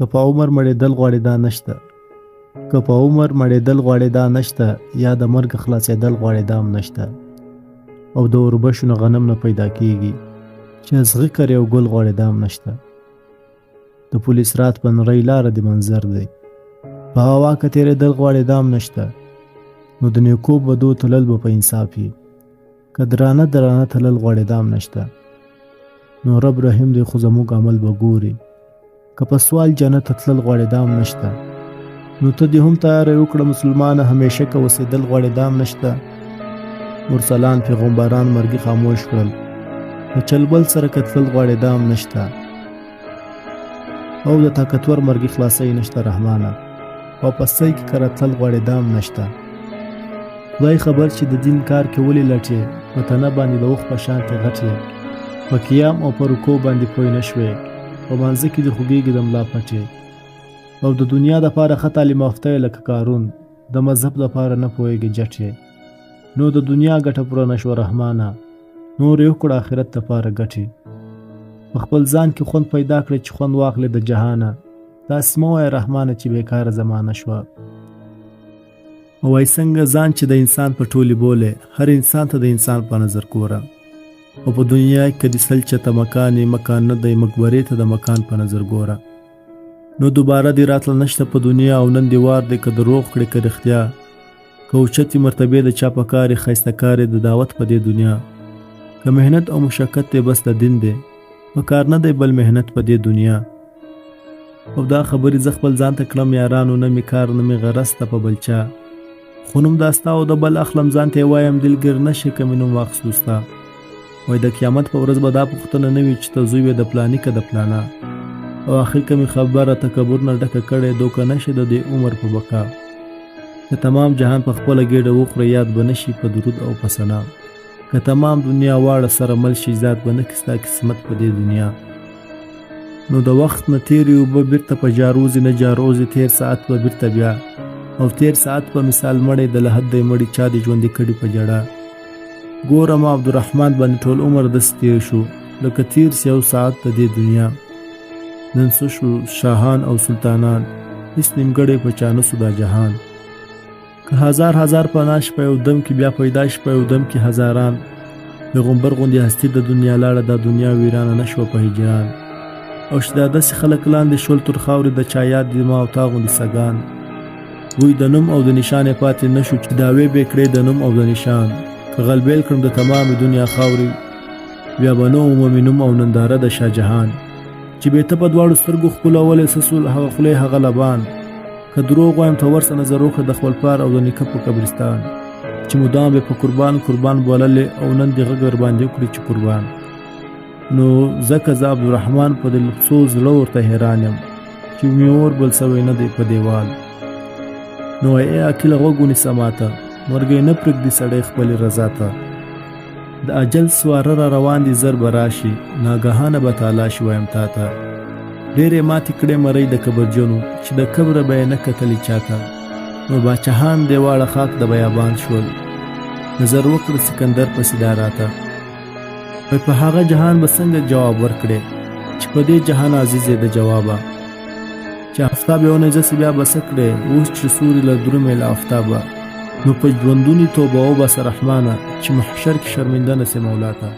که په عمر مړېدل غواړې دا نشته، که په عمر مړېدل غواړې دا نشته، یا د مرګ خلاصېدل غواړې دا هم نشته. او د اوربشو نه غنم نه پیدا کېږي چې ازغي کرې او ګل غواړې دا هم نشته. د پولیس رات په نرۍ لاره د منظر دی، په هوا که تېرېدل غواړې دا هم نشته. نو د نیکو بدو تلل به په انصاف وي، که درانه درانه تلل غواړې دا هم نشته. نو رب رحیم دی خو زموږ عمل به ګوري، که په سوال جنت تلل غواړې دا هم نشته. نو ته دې هم تیاری وکړه مسلمانه، همیشه که اوسېدل غواړې دا هم نشته. مرسلان پیغمبران مرګي خاموش کړل، په چلبل سره کتل غواړې دا هم نشته. او د طاقتور مرګي خلاصۍ نشته رحمانه، او په سۍ کې کرتل غواړې دا هم نشته. خدای خبر چې د دین کار کې ولې لټې، په تنه باندې د اوښ په شانتې غټې، په قیام او په رکوع باندې پوه نه شوې، په مانځه کې د خوږېږي د ملا پټې. او د دنیا دپاره ښه تعلیم یافته لکه کارون، د مذهب دپاره نه پوهېږي جټې. نو د دنیا ګټه پوره نه شوه رحمانه، نور یې وکړه آخرت دپاره ګټې. په خپل ځان کې خوند پیدا کړې چې خوند واخلې د جهانه، داسې مه وایه رحمانه چې بېکاره زمانه شوه. او وایي څنګه ځان چې د انسان په ټولې بولې، هر انسان ته د انسان په نظر ګوره. او په دنیا کې د سل چته مکان مکان نه دی، مقبرې ته د مکان په نظر ګوره. نو دوباره دې راتله نشته په دنیا، او نن دې وار دی که دروغ کړې که رښتیا، که اوچتې مرتبې د چا په کار یې ښایسته کار یې د دعوت په دې دنیا. که محنت او مشقت دی بس د دین دی، په کار نه دی بل محنت په دې دنیا. او دا خبرې زه خپل ځان ته کړم یارانو، نه مې کار نه مې غرض ته په بل چا. خو نوم دا ستا او د بل اخلم ځان ته یې وایم دلګر نشي که مې نوم واخیستو ستا. وایي د قیامت په ورځ به دا پوښتنه نه وي چې ته زوی وې د پلاني که د پلانا. او آخر که مې خبره تکبر نه ډکه کړې، دوکه نشي د دې عمر په بقا. که تمام جهان په خپله ګېډه وخوره، یاد به نشي په درود او په ثنا. که تمام دنیا واړه سره مل شي، ذات به نه کړي ستا قسمت په دې دنیا. نو د وخت نه تېرې اوبه بېرته په جاروزي نه جاروزي، تېر ساعت به بېرته بیا، او تېر ساعت په مثال مړی د لحد دی مړي، چا دې ژوندي کړي په جړه. ګوره ما عبدالرحمن باندې ټول عمر داسې تېر شو، لکه تېر سي یو ساعت د دې دنیا. نن څه شو شاهان او سلطانان، هېڅ نیمګړی په چا نه سو دا جهان. که هزار هزار پناه شي په یو دم کې، بیا پیدا شي په یو دم کې هزاران. پیغمبر غوندې هستي د دنیا لاړه، دا دنیا ویرانه نه شوه په هجران. او چې دا داسې خلک لاندې شول تر خاورې، د چا یاد دي ما او تا غوندې سګان. وی د نوم او د نشان یې پاتې نه شو، چې دعوې به یې کړې د نوم او د نشان. که غلبیل کړم د تمامې دنیا خاورې، بیا به نه ومومې نوم او ننداره د شاه جهان. چې بې ته په دواړو سترګو ښکلولی څه سول، هغه خولې هغه لبان. که دروغ وایم ته ورسه نظر وکړه د خپل پلار او د نیکه په قبرستان. چې مدام به په قربان قربان بوللې، او نن دې غږ ورباندې وکړي چې قربان. نو ځکه زه عبدالرحمن په دل څو زړه ورته حیران یم، چې مې اور بل سوی نه دی په دیوال. نو ای عاقله غوږ ونیسه ماته، مرګی نه پرېږدي سړی خپلې رضا ته. د اجل سواره را روان دي زر به راشي، ناګهانه به تالا شي وایم تا ته. ډېرې ماتې کړې مرۍ د کبرجنو، چې د کبره به یې نه کتلې چاته. نو باچهان دې واړه خاک د بیابان شول، نظر وکړه سکندر پسې دا راته. وایي په هغه جهان به څنګه جواب ورکړې، چې په دې جهان عزیز یې د جوابه. چې آفتاب یې ونیزه بیا به څه کړې، اوس چې سوري له درومې له آفتابه. نو په ژوندوني توبه وباسه رحمانه، چې محشر کې شرمنده نه سې مولا ته.